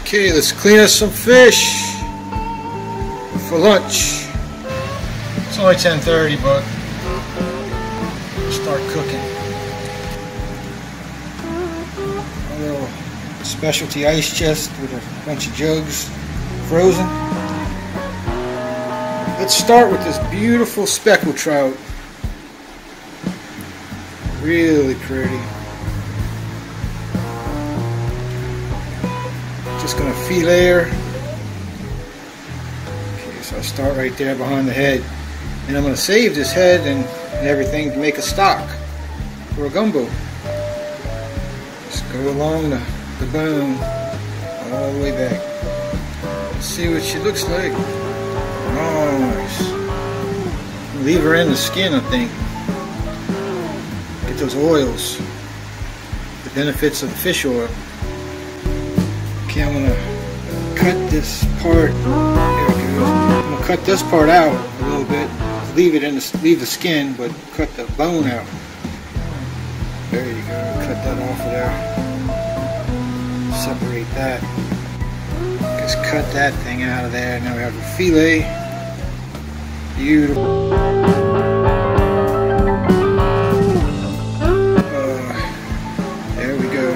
Okay, let's clean us some fish for lunch. It's only 10:30, but we'll start cooking. A little specialty ice chest with a bunch of jugs, frozen. Let's start with this beautiful speckled trout. Really pretty. Just gonna fillet her. Okay, so I'll start right there behind the head. And I'm gonna save this head and everything to make a stock for a gumbo. Just go along the bone all the way back. Let's see what she looks like. Nice. Leave her in the skin, I think. Get those oils. The benefits of the fish oil. Okay, I'm gonna cut this part. There it goes. I'm gonna cut this part out a little bit. Leave the skin, but cut the bone out. There you go. Cut that off of there. Separate that. Just cut that thing out of there. Now we have the fillet. Beautiful. There we go.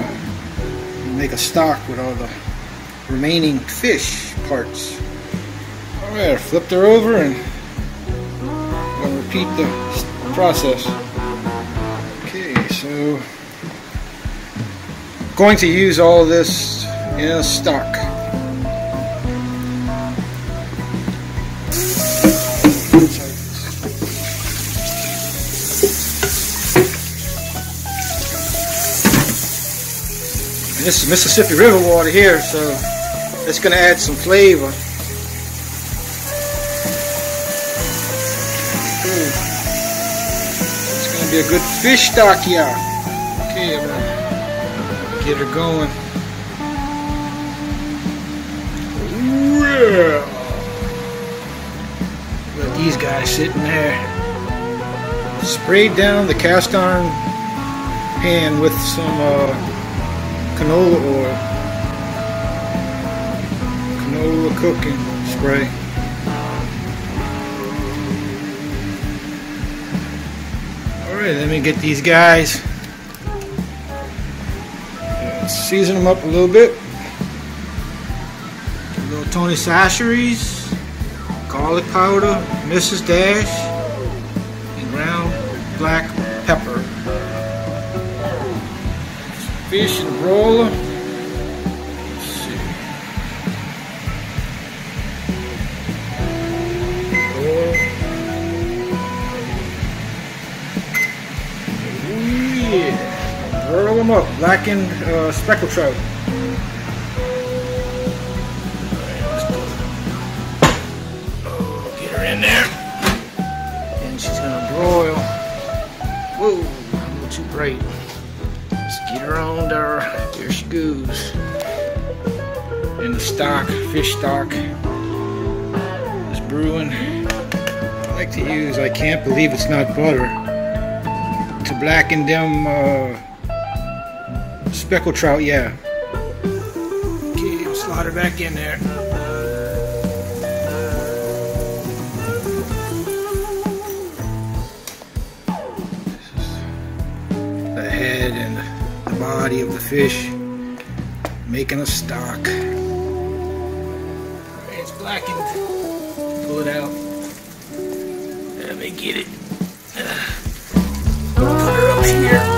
Make a stock with all the remaining fish parts. Alright, flipped her over and I'm going to repeat the process. Okay, so I'm going to use all this in a stock. And this is Mississippi River water here, so it's going to add some flavor. It's going to be a good fish stock here. Okay, I'm going to get her going. Well, let these guys sitting there. Sprayed down the cast iron pan with some canola oil, canola cooking spray. Alright, let me get these guys, season them up a little bit. A little Tony Chachere's, garlic powder, Mrs. Dash, and ground black pepper. Fish and broiler. Let's see. Ooh, yeah. Broil them up. Blackened speckled trout. Get her in there. And she's gonna broil. Whoa, a little too bright. Get her on there. There she goes. In the stock, fish stock. It's brewing. I like to use, I can't believe it's not butter, to blacken them speckled trout, yeah. Okay, I'll slide her back in there. The head and the body of the fish, making a stock. It's blackened. Pull it out. Let me get it. Put her up here.